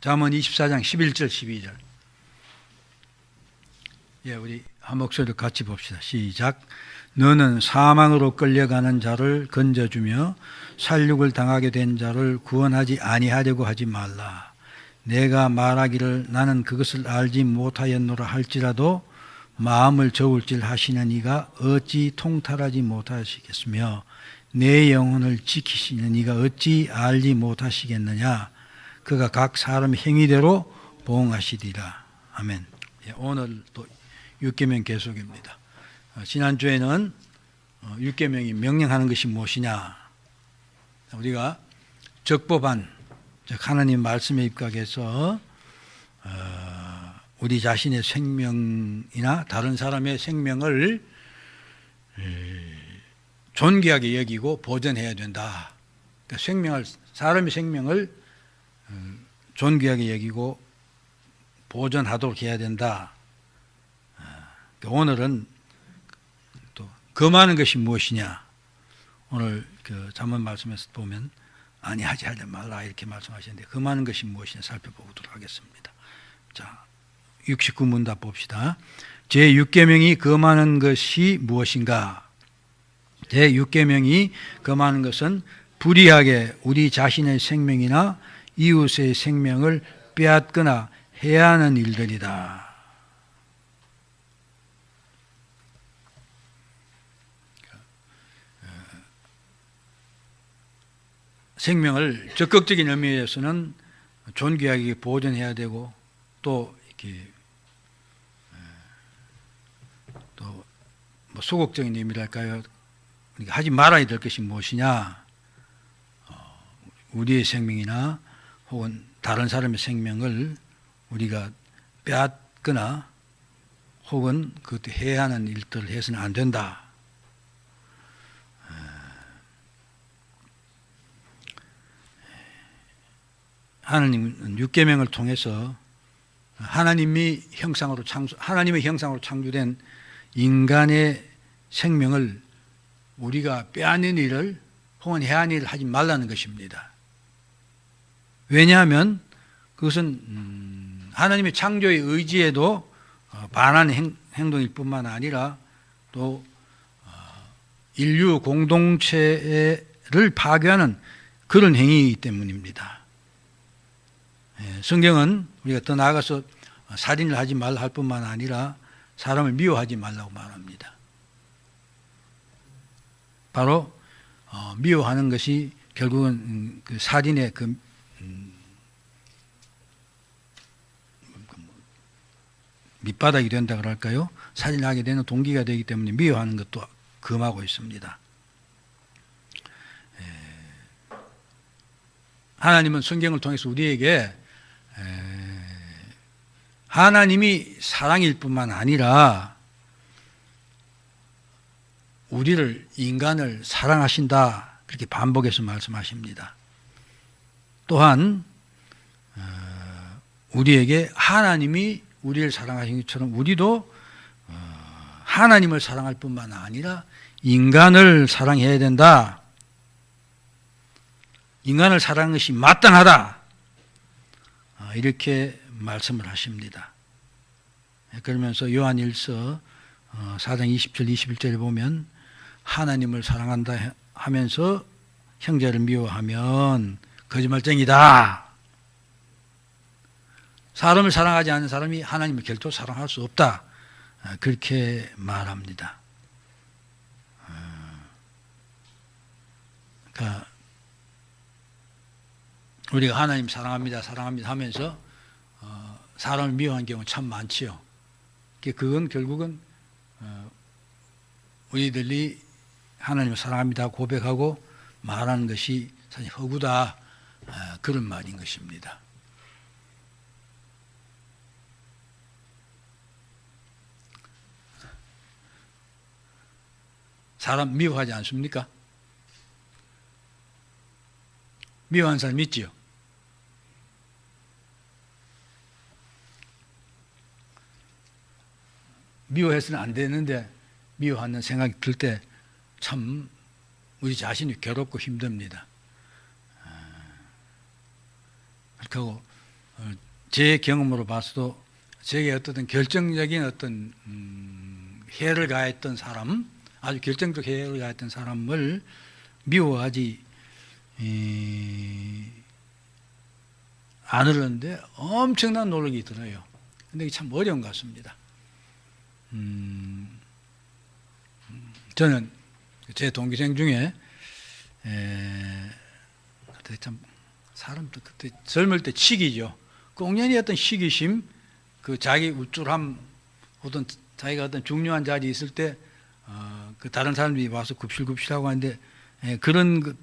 잠언 24장 11절 12절. 예, 우리 한 목소리로 같이 봅시다. 시작. 너는 사망으로 끌려가는 자를 건져주며 살육을 당하게 된 자를 구원하지 아니하려고 하지 말라. 내가 말하기를 나는 그것을 알지 못하였노라 할지라도 마음을 저울질 하시는 이가 어찌 통달하지 못하시겠으며 내 영혼을 지키시는 이가 어찌 알지 못하시겠느냐. 그가 각 사람 행위대로 보응하시리라. 아멘. 예, 오늘 또 6계명 계속입니다. 지난주에는 6계명이 명령하는 것이 무엇이냐. 우리가 적법한, 즉 하나님 말씀에 입각해서 우리 자신의 생명이나 다른 사람의 생명을 존귀하게 여기고 보존해야 된다. 그러니까 사람의 생명을 존귀하게 여기고 보존하도록 해야 된다. 오늘은 또 금하는 것이 무엇이냐. 오늘 그 잠언 말씀에서 보면 아니하지 말라 이렇게 말씀하셨는데 금하는 것이 무엇이냐 살펴보도록 하겠습니다. 자, 69문답 봅시다. 제6계명이 금하는 것이 무엇인가? 제6계명이 금하는 것은 불의하게 우리 자신의 생명이나 이웃의 생명을 빼앗거나 해야 하는 일들이다. 생명을 적극적인 의미에서는 존귀하게 보존해야 되고 또 이렇게 또 뭐 소극적인 의미랄까요? 그러니까 하지 말아야 될 것이 무엇이냐? 우리의 생명이나 혹은 다른 사람의 생명을 우리가 빼앗거나 혹은 그것도 해야 하는 일들을 해서는 안 된다. 하나님은 6계명을 통해서 하나님의 형상으로 창조된 인간의 생명을 우리가 빼앗는 일을 혹은 해야 하는 일을 하지 말라는 것입니다. 왜냐하면 그것은 하나님의 창조의 의지에도 반하는 행동일 뿐만 아니라 또 인류 공동체를 파괴하는 그런 행위이기 때문입니다. 성경은 우리가 더 나아가서 살인을 하지 말라 할 뿐만 아니라 사람을 미워하지 말라고 말합니다. 바로 미워하는 것이 결국은 그 살인의 그 밑바닥이 된다 그럴까요? 살인하게 되는 동기가 되기 때문에 미워하는 것도 금하고 있습니다. 하나님은 성경을 통해서 우리에게 하나님이 사랑일 뿐만 아니라 우리를 인간을 사랑하신다 그렇게 반복해서 말씀하십니다. 또한 우리에게 하나님이 우리를 사랑하신 것처럼 우리도 하나님을 사랑할 뿐만 아니라 인간을 사랑해야 된다. 인간을 사랑하는 것이 마땅하다. 이렇게 말씀을 하십니다. 그러면서 요한일서 4장 20절 21절에 보면 하나님을 사랑한다 하면서 형제를 미워하면 거짓말쟁이다. 사람을 사랑하지 않는 사람이 하나님을 결코 사랑할 수 없다. 그렇게 말합니다. 그러니까 우리가 하나님 사랑합니다 하면서 사람을 미워하는 경우 참 많지요. 그건 결국은 우리들이 하나님을 사랑합니다 고백하고 말하는 것이 사실 허구다 그런 말인 것입니다. 사람 미워하지 않습니까? 미워하는 사람 있지요? 미워해서는 안 되는데 미워하는 생각이 들 때 참 우리 자신이 괴롭고 힘듭니다. 그렇게 하고 제 경험으로 봐서도 제게 어떤 결정적인 어떤 해를 가했던 사람, 아주 결정적 해를 가했던 사람을 미워하지 않으려는데 엄청난 노력이 들어요. 근데 이게 참 어려운 것 같습니다. 저는 제 동기생 중에 그때 참 사람도 그때 젊을 때 치기죠. 꽁년이 어떤 시기심, 그 자기 우쭐함, 어떤 자기가 어떤 중요한 자리에 있을 때 그 다른 사람들이 와서 굽실굽실하고 하는데 그런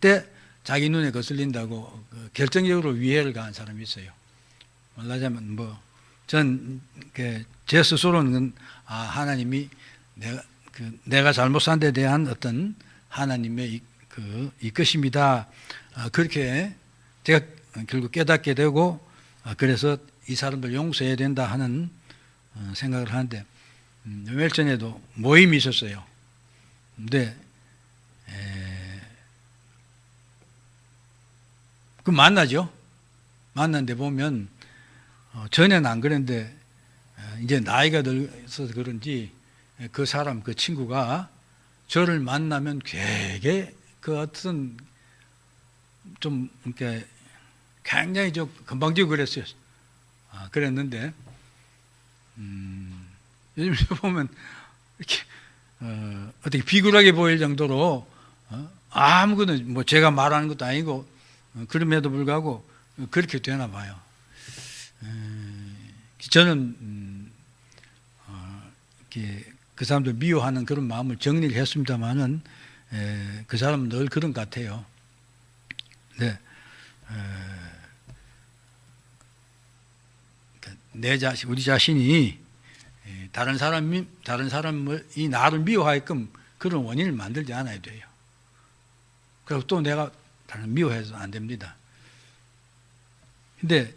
때 자기 눈에 거슬린다고 그 결정적으로 위해를 가한 사람이 있어요. 말하자면 제 스스로는 하나님이 내가 잘못 산 데 대한 어떤 하나님의 이것입니다. 그렇게 제가 결국 깨닫게 되고 그래서 이 사람들 용서해야 된다 하는 생각을 하는데 며칠 전에도 모임이 있었어요. 근데 그 만나죠. 만났는데 보면 전에는 안 그랬는데 이제 나이가 들어서 그런지 그 사람, 그 친구가 저를 만나면 되게 그 어떤 좀 이렇게 굉장히 좀 건방지고 그랬어요. 그랬는데 요즘 보면 이렇게 어떻게 비굴하게 보일 정도로 아무것도 뭐 제가 말하는 것도 아니고 그럼에도 불구하고 그렇게 되나 봐요. 저는 이렇게 그 사람들 미워하는 그런 마음을 정리를 했습니다만은 그 사람은 늘 그런 것 같아요. 네. 우리 자신이 다른 사람이 나를 미워하게끔 그런 원인을 만들지 않아야 돼요. 그리고 또 내가 다른 미워해서 안 됩니다. 근데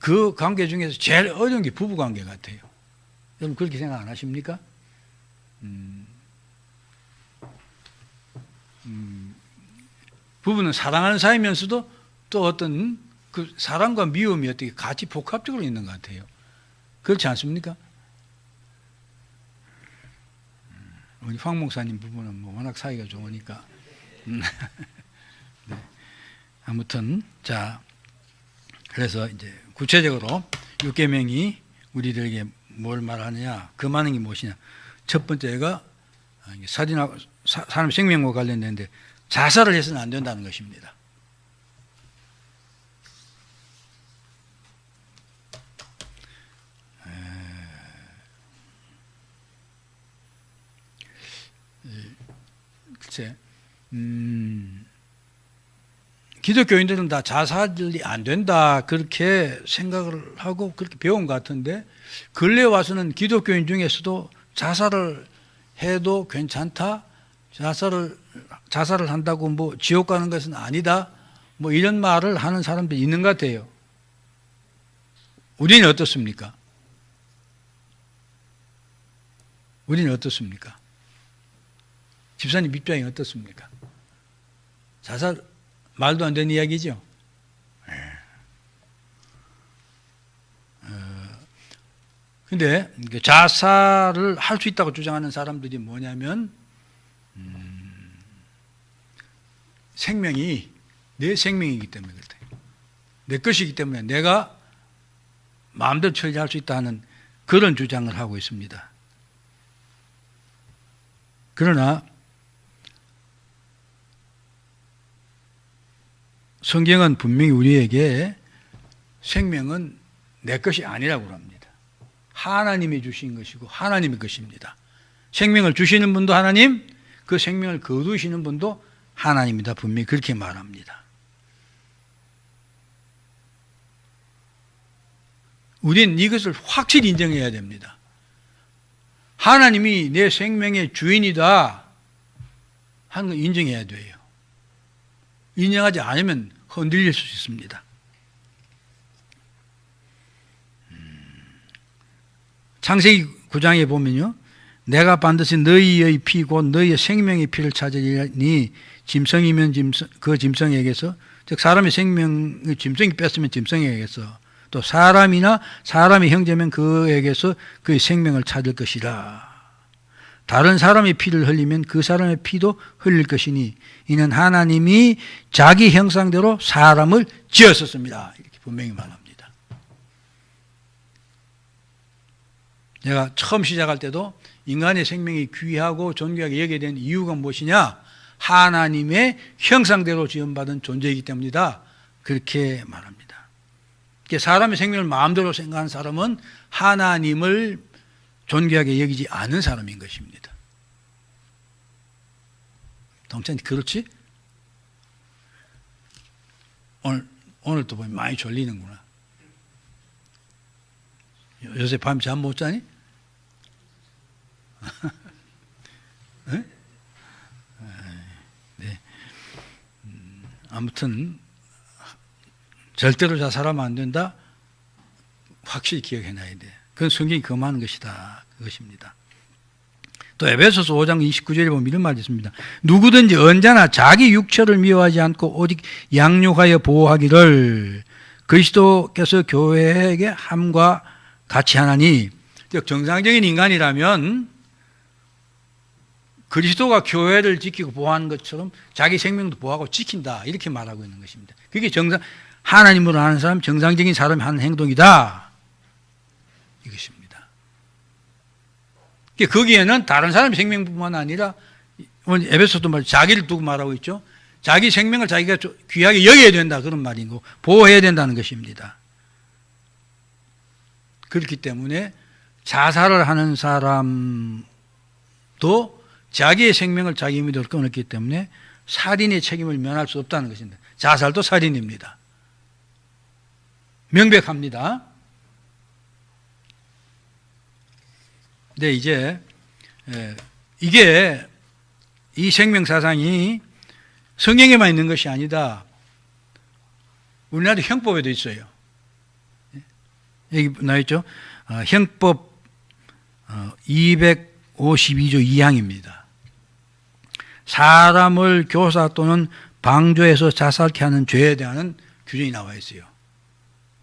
그 관계 중에서 제일 어려운 게 부부 관계 같아요. 여러분 그렇게 생각 안 하십니까? 부부는 사랑하는 사이면서도 또 어떤 그 사랑과 미움이 어떻게 같이 복합적으로 있는 것 같아요. 그렇지 않습니까? 우리 황 목사님 부부는 뭐 워낙 사이가 좋으니까. 네. 아무튼 자 그래서 이제 구체적으로 육계명이 우리들에게 뭘 말하느냐, 그 많은 게 무엇이냐. 첫 번째가 살인하고 사람 생명과 관련된데 자살을 해서는 안 된다는 것입니다. 글쎄, 기독교인들은 다 자살이 안 된다 그렇게 생각을 하고 그렇게 배운 것 같은데 근래 와서는 기독교인 중에서도 자살을 해도 괜찮다, 자살을 한다고 뭐 지옥 가는 것은 아니다, 뭐 이런 말을 하는 사람들이 있는 것 같아요. 우리는 어떻습니까? 우리는 어떻습니까? 집사님 입장이 어떻습니까? 자살 말도 안 되는 이야기죠. 근데 자살을 할 수 있다고 주장하는 사람들이 뭐냐면 생명이 내 생명이기 때문에 그렇다. 내 것이기 때문에 내가 마음대로 처리할 수 있다는 그런 주장을 하고 있습니다. 그러나 성경은 분명히 우리에게 생명은 내 것이 아니라고 합니다. 하나님이 주신 것이고 하나님의 것입니다. 생명을 주시는 분도 하나님, 그 생명을 거두시는 분도 하나님이다. 분명히 그렇게 말합니다. 우리는 이것을 확실히 인정해야 됩니다. 하나님이 내 생명의 주인이다 하는 걸 인정해야 돼요. 인정하지 않으면 흔들릴 수 있습니다. 창세기 9장에 보면요, 내가 반드시 너희의 피 곧 너희의 생명의 피를 찾으리니 짐승이면 그 짐승에게서 즉 사람의 생명의 짐승이 뺐으면 짐승에게서 또 사람이나 사람의 형제면 그에게서 그의 생명을 찾을 것이라. 다른 사람의 피를 흘리면 그 사람의 피도 흘릴 것이니 이는 하나님이 자기 형상대로 사람을 지었었습니다. 이렇게 분명히 말합니다. 제가 처음 시작할 때도 인간의 생명이 귀하고 존귀하게 여겨야 되는 이유가 무엇이냐? 하나님의 형상대로 지음받은 존재이기 때문이다. 그렇게 말합니다. 사람의 생명을 마음대로 생각하는 사람은 하나님을 존귀하게 여기지 않은 사람인 것입니다. 동찬이 그렇지? 오늘 또 보면 많이 졸리는구나. 요새 밤 잠 못 자니? 네. 아무튼 절대로 자살하면 안 된다. 확실히 기억해놔야 돼. 그건 성경이 금하는 것이다. 그것입니다. 또 에베소서 5장 29절에 보면 이런 말이 있습니다. 누구든지 언제나 자기 육체를 미워하지 않고 오직 양육하여 보호하기를 그리스도께서 교회에게 함과 같이 하나니. 즉 정상적인 인간이라면 그리스도가 교회를 지키고 보호하는 것처럼 자기 생명도 보호하고 지킨다. 이렇게 말하고 있는 것입니다. 그게 하나님으로 하는 사람, 정상적인 사람이 하는 행동이다. 이것입니다. 거기에는 다른 사람의 생명뿐만 아니라 에베소도 말 자기를 두고 말하고 있죠. 자기 생명을 자기가 귀하게 여겨야 된다. 그런 말이고 보호해야 된다는 것입니다. 그렇기 때문에 자살을 하는 사람도 자기의 생명을 자기 힘으로 끊었기 때문에 살인의 책임을 면할 수 없다는 것입니다. 자살도 살인입니다. 명백합니다. 네, 이제 이게 이 생명 사상이 성경에만 있는 것이 아니다. 우리나라 형법에도 있어요. 여기 나와있죠. 형법 252조 2항입니다. 사람을 교사 또는 방조해서 자살케 하는 죄에 대한 규정이 나와 있어요.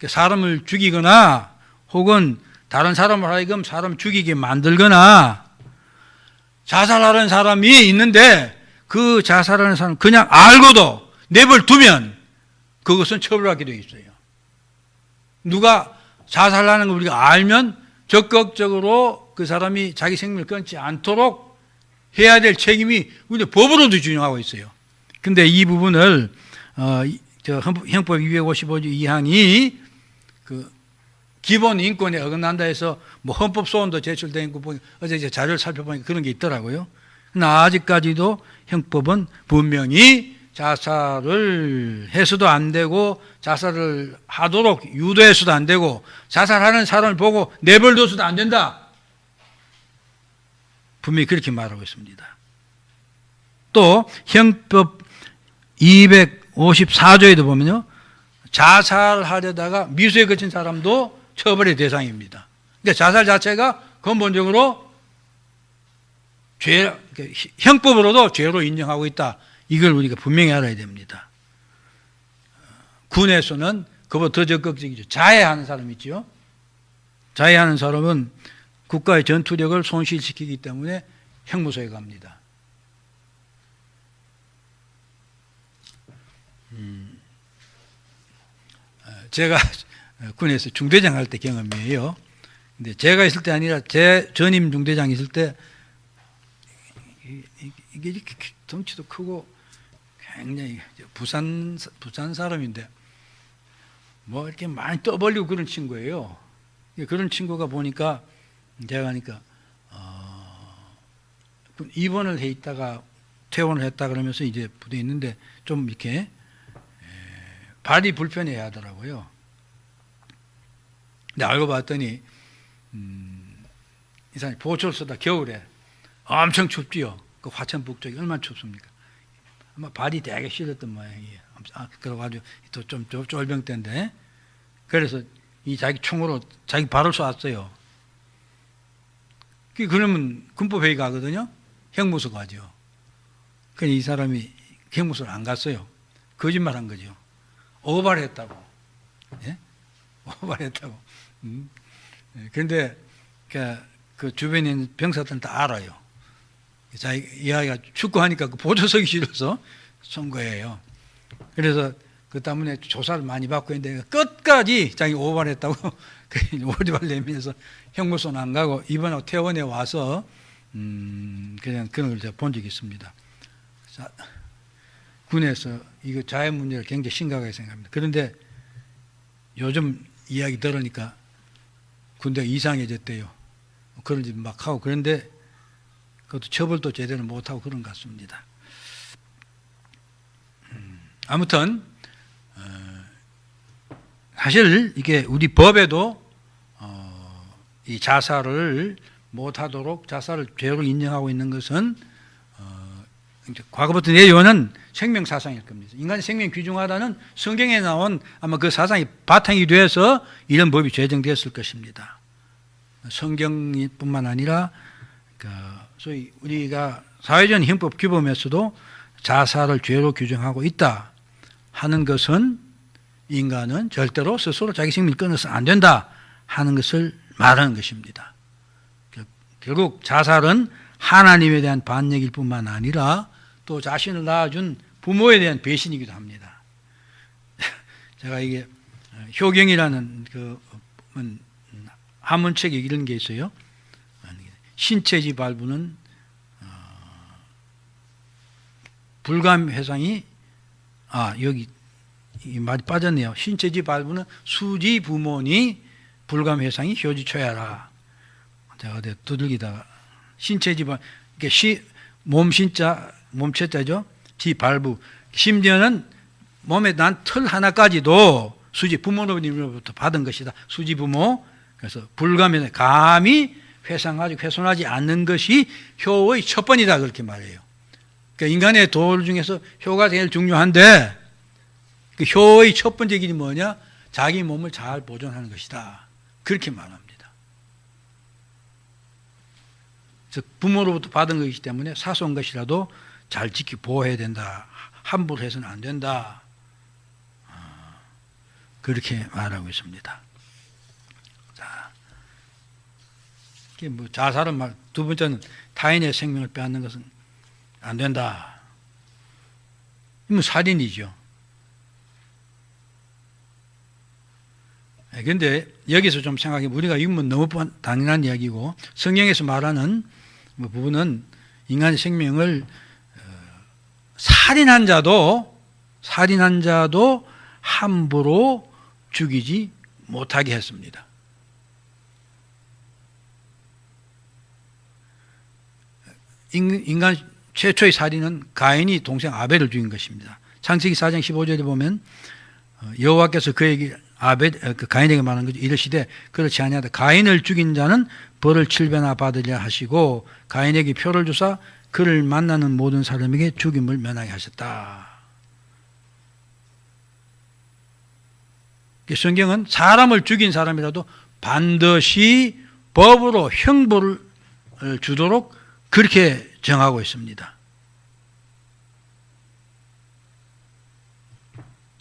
사람을 죽이거나 혹은 다른 사람을 하여금 사람을 죽이게 만들거나 자살하는 사람이 있는데 그 자살하는 사람 그냥 알고도 내버려두면 그것은 처벌하게 되어 있어요. 누가 자살하는 걸 우리가 알면 적극적으로 그 사람이 자기 생명을 끊지 않도록 해야 될 책임이 우리 법으로도 준용하고 있어요. 근데 이 부분을 형법 255조 2항이 그 기본 인권에 어긋난다 해서 뭐 헌법 소원도 제출된 거 보니 어제 자료를 살펴보니까 그런 게 있더라고요. 그러나 아직까지도 형법은 분명히 자살을 해서도 안 되고 자살을 하도록 유도해서도 안 되고 자살하는 사람을 보고 내버려둬서도 안 된다. 분명히 그렇게 말하고 있습니다. 또 형법 254조에도 보면요. 자살하려다가 미수에 그친 사람도 처벌의 대상입니다. 그러니까 자살 자체가 근본적으로 형법으로도 죄로 인정하고 있다. 이걸 우리가 분명히 알아야 됩니다. 군에서는 그보다 더 적극적이죠. 자해하는 사람 있죠. 자해하는 사람은 국가의 전투력을 손실시키기 때문에 형무소에 갑니다. 제가 군에서 중대장 할 때 경험이에요. 근데 제가 있을 때 아니라 제 전임 중대장이 있을 때 이게 이렇게 덩치도 크고 굉장히 부산 사람인데 뭐 이렇게 많이 떠벌리고 그런 친구예요. 그런 친구가 보니까 제가 하니까 입원을 해 있다가 퇴원을 했다 그러면서 이제 부대에 있는데 좀 이렇게 발이 불편해 하더라고요. 근데 알고 봤더니 이 사람이 보철소다 겨울에 엄청 춥지요. 그 화천 북쪽이 얼마나 춥습니까? 아마 발이 되게 시렸던 모양이에요. 그래가지고 또 좀 쫄병 때인데 그래서 이 자기 총으로 자기 발을 쏘았어요. 그러면 군법회의 가거든요. 형무소 가죠. 그러니까 이 사람이 형무소를 안 갔어요. 거짓말 한 거죠. 오발했다고. 예? 오발했다고. 그런데 그 주변에 있는 병사들은 다 알아요. 이 아이가 축구하니까 그 보조석이 싫어서 쏜 거예요. 그래서 그 때문에 조사를 많이 받고 있는데 끝까지 자기 오발했다고 오리발 내면서 형무소는 안 가고 이번에 퇴원에 와서 그냥 그런 걸 제가 본 적이 있습니다. 자, 군에서 이거 자해 문제를 굉장히 심각하게 생각합니다. 그런데 요즘 이야기 들으니까 군대가 이상해졌대요. 그런 짓 막 하고 그런데 그것도 처벌도 제대로 못하고 그런 것 같습니다. 아무튼 사실 이게 우리 법에도 이 자살을 못하도록 자살을 죄로 인정하고 있는 것은 과거부터 내려오는 생명 사상일 겁니다. 인간의 생명 귀중하다는 성경에 나온 아마 그 사상이 바탕이 돼서 이런 법이 제정되었을 것입니다. 성경뿐만 아니라 소위 우리가 사회적 형법 규범에서도 자살을 죄로 규정하고 있다 하는 것은 인간은 절대로 스스로 자기 생명을 끊어서 안 된다 하는 것을 말하는 것입니다. 결국 자살은 하나님에 대한 반역일 뿐만 아니라 또 자신을 낳아준 부모에 대한 배신이기도 합니다. 제가 이게 효경이라는 그 한문책에 이런 게 있어요. 신체지 발부는 불감회상이 여기 이 말이 빠졌네요. 신체지 발부는 수지 부모니 불감회상이 효지초야라. 제가 어디 두들기다가 신체지 발 이게 몸신자 몸체자죠. 지 발부 심지어는 몸에 난 털 하나까지도 수지 부모로부터 받은 것이다. 수지 부모. 그래서 불감회상 감히 훼손하지 않는 것이 효의 첫 번이다 그렇게 말해요. 그러니까 인간의 도를 중에서 효가 제일 중요한데 그 효의 첫 번째 길이 뭐냐? 자기 몸을 잘 보존하는 것이다. 그렇게 말합니다. 그래서 부모로부터 받은 것이기 때문에 사소한 것이라도 잘 지키고 보호해야 된다. 함부로 해서는 안 된다. 그렇게 말하고 있습니다. 자, 이게 뭐 자살은 두 번째는 타인의 생명을 빼앗는 것은 안 된다. 이건 살인이죠. 그런데 여기서 좀 생각해 우리가 이건 너무 당연한 이야기고 성경에서 말하는 부분은 인간의 생명을 살인한 자도 함부로 죽이지 못하게 했습니다. 인간 최초의 살인은 가인이 동생 아벨을 죽인 것입니다. 창세기 4장 15절에 보면 여호와께서 그에게 가인에게 말한 거죠. 이르시되 그렇지 아니하다. 가인을 죽인 자는 벌을 7배나 받으려 하시고 가인에게 표를 주사 그를 만나는 모든 사람에게 죽임을 면하게 하셨다. 성경은 사람을 죽인 사람이라도 반드시 법으로 형벌을 주도록 그렇게 정하고 있습니다.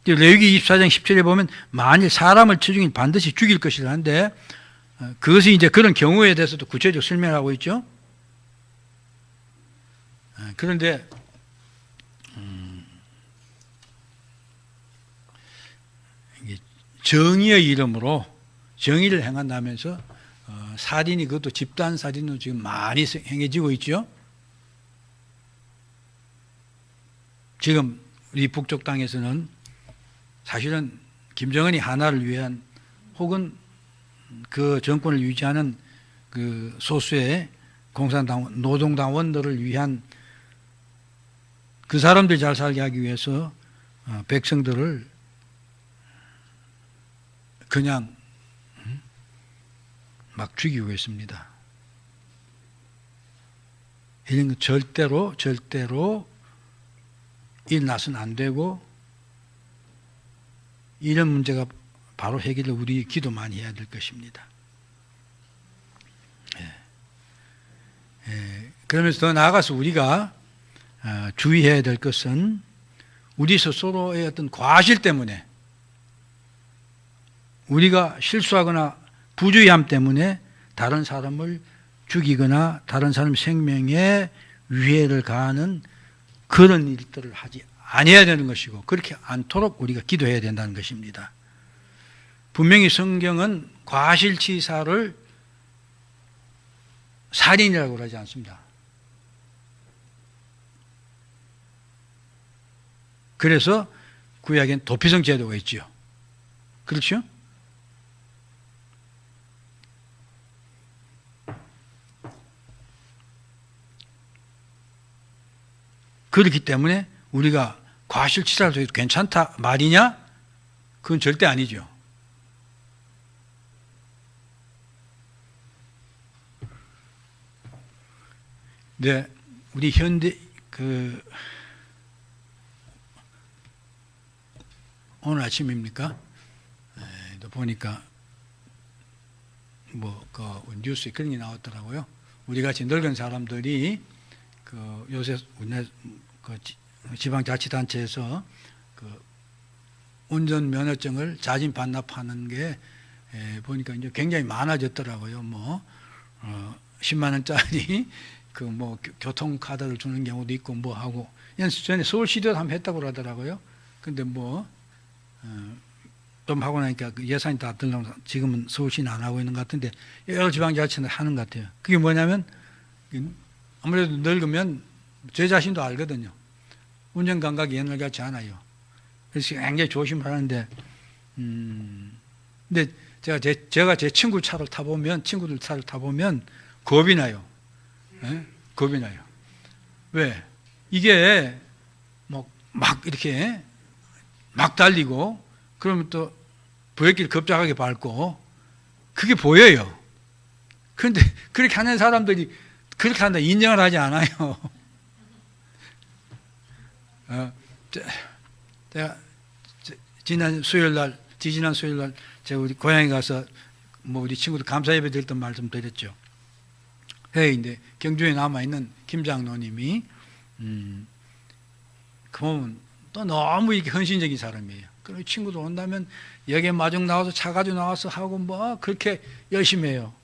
레위기 24장 17에 보면 만일 사람을 죽이면 반드시 죽일 것이라 하는데 그것이 이제 그런 경우에 대해서도 구체적으로 설명하고 있죠. 그런데 정의의 이름으로 정의를 행한다면서 살인이 그것도 집단 살인으로 지금 많이 행해지고 있죠. 지금 우리 북쪽 땅에서는 사실은 김정은이 하나를 위한 혹은 그 정권을 유지하는 그 소수의 공산당 노동당원들을 위한 그 사람들 잘 살게 하기 위해서 백성들을 그냥 막 죽이고 있습니다. 이런 거 절대로 일어나서는 안 되고 이런 문제가 바로 해결을 우리 기도 많이 해야 될 것입니다. 예. 그러면서 더 나아가서 우리가 주의해야 될 것은 우리 스스로의 어떤 과실 때문에, 우리가 실수하거나 부주의함 때문에 다른 사람을 죽이거나 다른 사람 생명에 위해를 가하는 그런 일들을 하지 아니해야 되는 것이고, 그렇게 않도록 우리가 기도해야 된다는 것입니다. 분명히 성경은 과실치사를 살인이라고 하지 않습니다. 그래서 구약엔 도피성 제도가 있죠. 그렇죠? 그렇기 때문에 우리가 과실치사를 해도 괜찮다 말이냐? 그건 절대 아니죠. 네, 우리 현대 오늘 아침입니까? 보니까 뉴스에 그런 게 나왔더라고요. 우리 같이 늙은 사람들이 요새 지방자치단체에서 운전면허증을 자진 반납하는 게 보니까 이제 굉장히 많아졌더라고요. 10만 원짜리 교통카드를 주는 경우도 있고 하고, 전에 서울시도도 한번 했다고 그러더라고요. 근데 좀 하고 나니까 예산이 다 들려서 지금은 서울시는 안 하고 있는 것 같은데 여러 지방자치는 하는 것 같아요. 그게 뭐냐면 아무래도 늙으면 제 자신도 알거든요. 운전 감각이 옛날 같지 않아요. 그래서 굉장히 조심을 하는데, 근데 제가 제 친구 차를 타보면, 친구들 차를 타보면 겁이 나요. 겁이 나요. 왜? 이게 막 이렇게 막 달리고, 그러면 또 브레이크를 급작하게 밟고, 그게 보여요. 그런데 그렇게 하는 사람들이 그렇게 한다 인정을 하지 않아요. 제가 지지난 수요일 날 제가 우리 고향에 가서 우리 친구들 감사 예배 드릴 때 말씀드렸죠. 회의인데 경주에 남아 있는 김 장로님이 그러면 또 너무 이렇게 헌신적인 사람이에요. 그리고 친구들 온다면 여기에 마중 나와서 차 가지고 나와서 하고 그렇게 열심히 해요.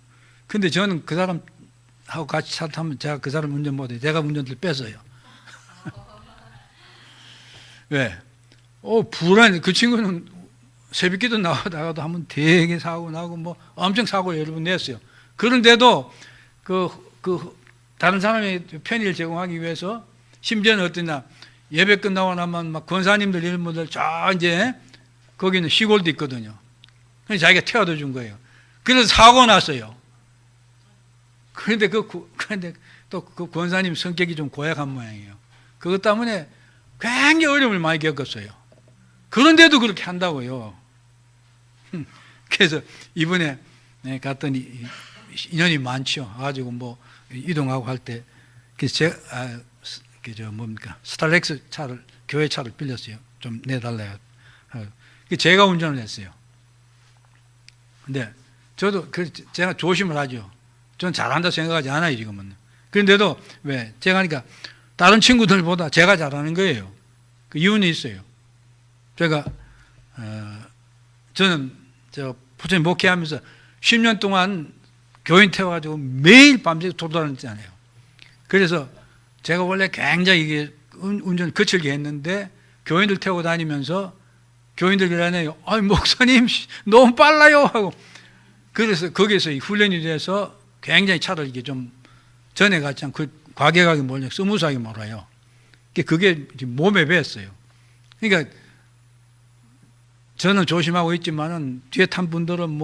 근데 저는 그 사람하고 같이 차 타면 제가 그 사람 운전 못해요. 제가 운전을 뺏어요. 왜? 불안해. 그 친구는 새벽기도 나가도 한번 되게 사고 나고 엄청 사고를 여러 번 냈어요. 그런데도 다른 사람의 편의를 제공하기 위해서, 심지어는 어떠냐, 예배 끝나고 나면 권사님들 이런 분들 이제 거기는 시골도 있거든요. 그래서 자기가 태워다 준 거예요. 그래서 사고 났어요. 그런데 또 그 권사님 성격이 좀 고약한 모양이에요. 그것 때문에 굉장히 어려움을 많이 겪었어요. 그런데도 그렇게 한다고요. 그래서 이번에 갔더니 인연이 많죠. 가지고 이동하고 할 때, 그래서 스타렉스 차를, 교회 차를 빌렸어요. 좀 내달래요. 제가 운전을 했어요. 근데 저도 제가 조심을 하죠. 전 잘한다 생각하지 않아요, 지금은. 그런데도 왜? 제가 하니까 다른 친구들보다 제가 잘하는 거예요. 그 이유는 있어요. 제가, 저는 부처님 목회하면서 10년 동안 교인 태워가지고 매일 밤새 돌아다녔잖아요. 그래서 제가 원래 굉장히 이게 운전 거칠게 했는데, 교인들 태우고 다니면서 교인들이 그러네요. 목사님 너무 빨라요 하고. 그래서 거기에서 훈련이 돼서 굉장히 차를 이게 좀 전에 같지 않고 과격하게 몰려 스무스하게 몰아요. 그게 몸에 배었어요. 그러니까 저는 조심하고 있지만은 뒤에 탄 분들은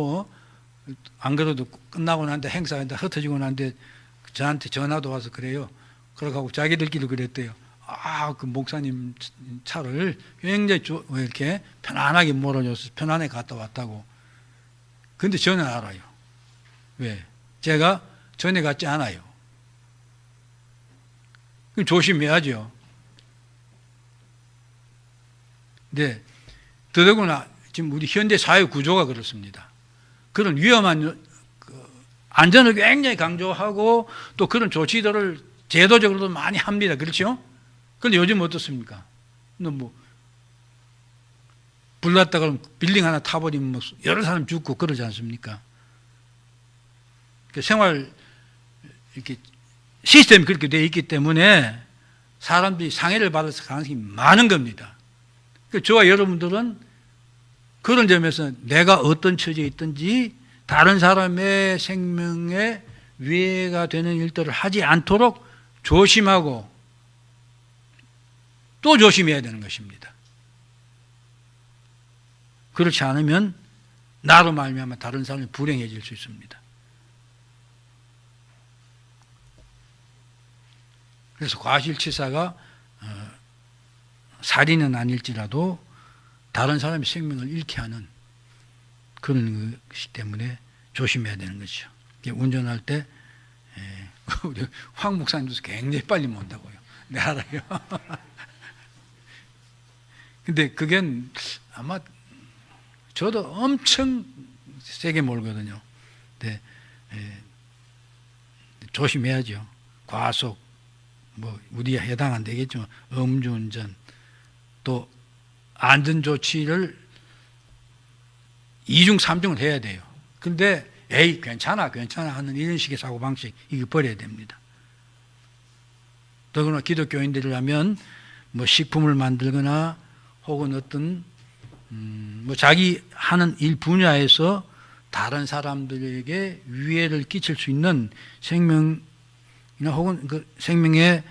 안 그래도 끝나고 난데 행사한테 흩어지고 난데 저한테 전화도 와서 그래요. 그러고 자기들끼리 그랬대요. 그 목사님 차를 굉장히 이렇게 편안하게 몰아줘서 편안하게 갔다 왔다고. 근데 저는 알아요. 왜? 제가 전에 갔지 않아요. 그럼 조심해야죠. 네. 더더구나 지금 우리 현대 사회 구조가 그렇습니다. 그런 위험한 안전을 굉장히 강조하고 또 그런 조치들을 제도적으로도 많이 합니다. 그렇죠? 그런데 요즘 어떻습니까? 뭐 불났다 그러면 빌딩 하나 타버리면 뭐 여러 사람 죽고 그러지 않습니까? 생활 이렇게 시스템이 그렇게 되어 있기 때문에 사람들이 상해를 받을 가능성이 많은 겁니다. 저와 여러분들은 그런 점에서 내가 어떤 처지에 있든지 다른 사람의 생명에 위해가 되는 일들을 하지 않도록 조심하고 또 조심해야 되는 것입니다. 그렇지 않으면 나로 말미암아 다른 사람이 불행해질 수 있습니다. 그래서 과실치사가 살인은 아닐지라도 다른 사람의 생명을 잃게 하는 그런 것이기 때문에 조심해야 되는 거죠. 운전할 때 우리 황 목사님도 굉장히 빨리 몬다고요. 네, 알아요. 근데 그게 아마 저도 엄청 세게 몰거든요. 근데 조심해야죠. 과속, 뭐 우리가 해당 안 되겠지만 음주운전, 또 안전조치를 2중, 3중을 해야 돼요. 근데 에이 괜찮아 하는 이런 식의 사고방식 이거 버려야 됩니다. 더구나 기독교인들이라면 뭐 식품을 만들거나 혹은 어떤 뭐 자기 하는 일 분야에서 다른 사람들에게 위해를 끼칠 수 있는 생명이나 혹은 그 생명에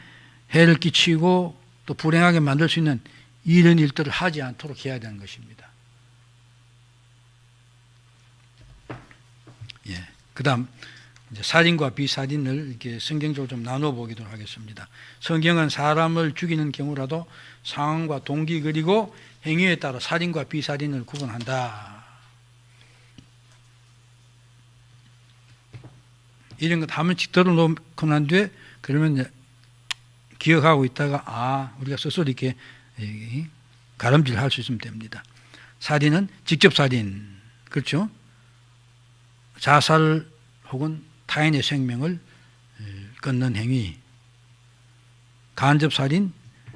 해를 끼치고 또 불행하게 만들 수 있는 이런 일들을 하지 않도록 해야 되는 것입니다. 예. 그다음 이제 살인과 비살인을 이렇게 성경적으로 좀 나눠 보기도 하겠습니다. 성경은 사람을 죽이는 경우라도 상황과 동기 그리고 행위에 따라 살인과 비살인을 구분한다. 이런 것 한 번씩 들어놓고 난 뒤에 그러면 이제 기억하고 있다가 우리가 스스로 이렇게 가름질할 수 있으면 됩니다. 살인은 직접 살인, 그렇죠? 자살 혹은 타인의 생명을 끊는 행위. 간접 살인,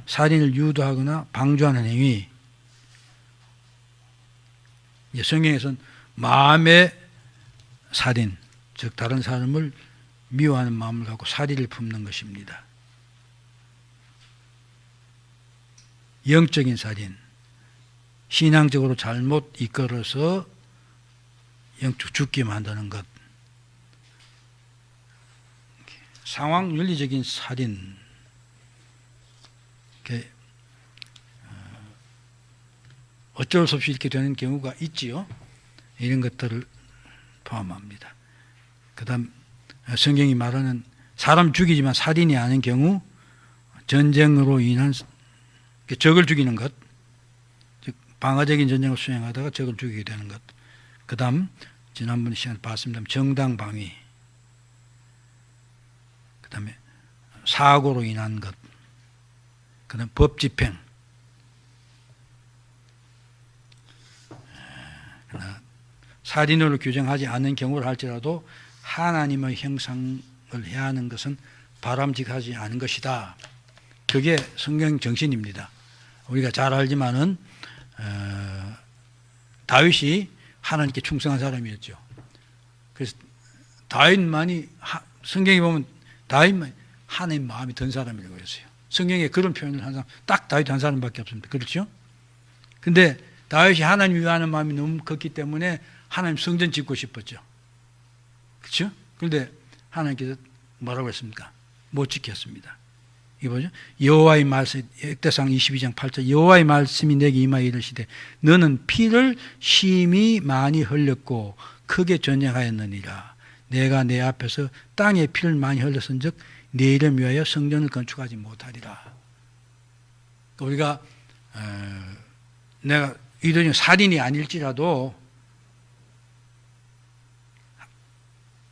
살인을 유도하거나 방조하는 행위. 성경에서는 마음의 살인, 즉 다른 사람을 미워하는 마음을 갖고 살인을 품는 것입니다. 영적인 살인, 신앙적으로 잘못 이끌어서 영적 죽게 만드는 것. 상황 윤리적인 살인, 어쩔 수 없이 이렇게 되는 경우가 있지요. 이런 것들을 포함합니다. 그 다음 성경이 말하는 사람 죽이지만 살인이 아닌 경우 전쟁으로 인한 적을 죽이는 것, 즉 방어적인 전쟁을 수행하다가 적을 죽이게 되는 것. 그 다음 지난번 시간에 봤습니다. 정당방위, 그 다음에 사고로 인한 것, 그 다음 법집행, 살인으로 규정하지 않는 경우를 할지라도 하나님의 형상을 해야 하는 것은 바람직하지 않은 것이다. 그게 성경 정신입니다. 우리가 잘 알지만은 다윗이 하나님께 충성한 사람이었죠. 그래서 다윗만이 성경에 보면 다윗만 하나님 마음이 든 사람이라고 그랬어요. 성경에 그런 표현을 한 사람 딱 다윗 한 사람밖에 없습니다. 그렇죠? 근데 다윗이 하나님 위하는 마음이 너무 컸기 때문에 하나님 성전 짓고 싶었죠. 그렇죠? 그런데 하나님께서 뭐라고 했습니까? 못 지켰습니다. 이거 보죠? 여호와의 말씀, 역대상 22장 8절, 여호와의 말씀이 내게 임하여 이르시되 너는 피를 심히 많이 흘렸고 크게 전쟁하였느니라. 내가 내 앞에서 땅에 피를 많이 흘렸은즉 내 이름 위하여 성전을 건축하지 못하리라. 우리가 내가 이들이 살인이 아닐지라도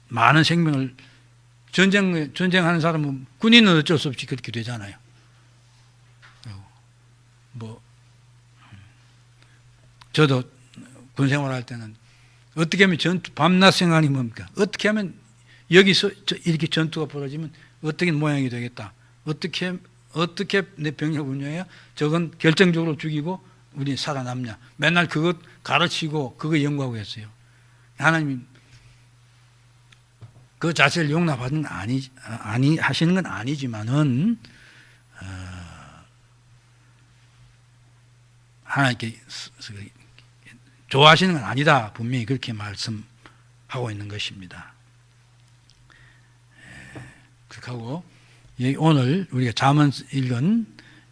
많은 생명을 전쟁하는 사람은 군인은 어쩔 수 없이 그렇게 되잖아요. 뭐 저도 군 생활할 때는 어떻게 하면 밤낮 생활이 뭡니까? 어떻게 하면 여기서 이렇게 전투가 벌어지면 어떻게 모양이 되겠다. 어떻게 내 병력 운영해야 저건 결정적으로 죽이고 우리는 살아남냐. 맨날 그것 가르치고 그거 연구하고 했어요. 하나님 그 자체를 용납하는 건 하시는 건 아니지만은 하나님께 좋아하시는 건 아니다. 분명히 그렇게 말씀하고 있는 것입니다. 그렇게 하고 오늘 우리가 잠언 읽은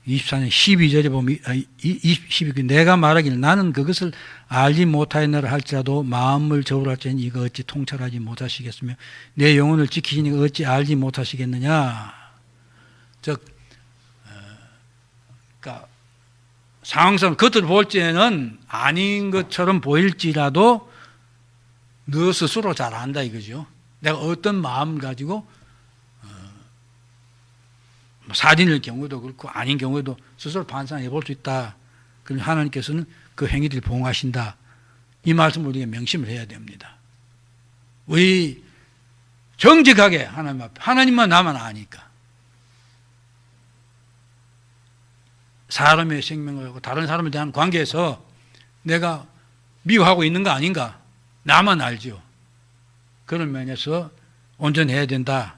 24년 12절에 보면 12 내가 말하기를 나는 그것을 알지 못하였느라 할지라도 마음을 저울할지니 이거 어찌 통찰하지 못하시겠으며 내 영혼을 지키시니 어찌 알지 못하시겠느냐. 즉 그러니까 상황상 겉으로 볼 때는 아닌 것처럼 보일지라도 너 스스로 잘 안다 이거죠. 내가 어떤 마음을 가지고 사진일 경우도 그렇고 아닌 경우에도 스스로 반성해 볼 수 있다. 그럼 하나님께서는 그 행위들을 보응하신다. 이 말씀을 우리가 명심을 해야 됩니다. 우리 정직하게 하나님 앞에 하나님만 나만 아니까 사람의 생명을 하고 다른 사람에 대한 관계에서 내가 미워하고 있는 거 아닌가? 나만 알죠. 그런 면에서 온전해야 된다.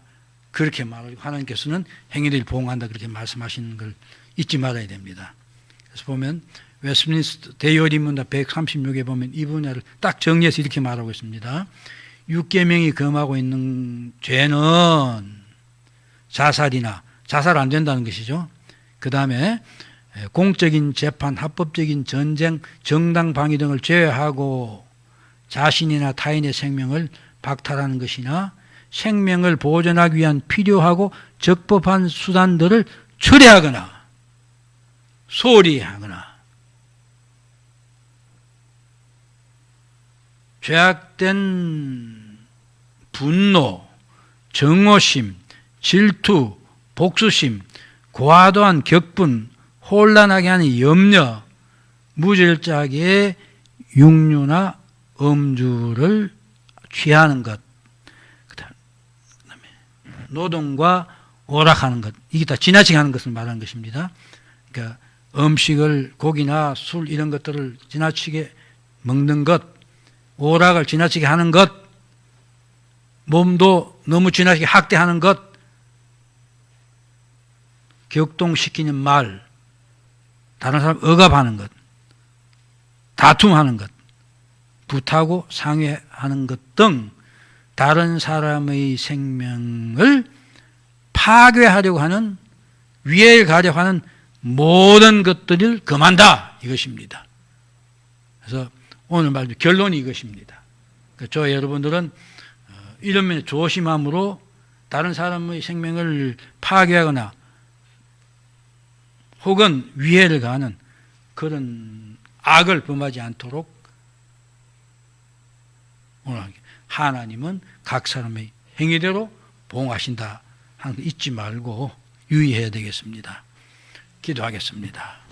그렇게 말하고 하나님께서는 행위를 보응한다. 그렇게 말씀하시는 걸 잊지 말아야 됩니다. 그래서 보면 웨스트민스터 대요리문답 136에 보면 이 분야를 딱 정리해서 이렇게 말하고 있습니다. 6계명이 금하고 있는 죄는 자살 안 된다는 것이죠. 그 다음에 공적인 재판, 합법적인 전쟁, 정당 방위 등을 제외하고 자신이나 타인의 생명을 박탈하는 것이나 생명을 보존하기 위한 필요하고 적법한 수단들을 철회하거나 소홀히 하거나 죄악된 분노, 정오심, 질투, 복수심, 과도한 격분, 혼란하게 하는 염려, 무절제하게 육류나 음주를 취하는 것, 그다음에 노동과 오락하는 것, 이게 다 지나치게 하는 것을 말하는 것입니다. 그러니까 음식을 고기나 술 이런 것들을 지나치게 먹는 것, 오락을 지나치게 하는 것, 몸도 너무 지나치게 학대하는 것, 격동시키는 말, 다른 사람 억압하는 것, 다툼하는 것, 부타고 상해하는 것 등 다른 사람의 생명을 파괴하려고 하는, 위해를 가려고 하는 모든 것들을 금한다 이것입니다. 그래서 오늘 말도 결론이 이것입니다. 저 여러분들은 이런 면에 조심함으로 다른 사람의 생명을 파괴하거나 혹은 위해를 가하는 그런 악을 범하지 않도록 오늘 하나님은 각 사람의 행위대로 보응하신다 하는 거 잊지 말고 유의해야 되겠습니다. 기도하겠습니다.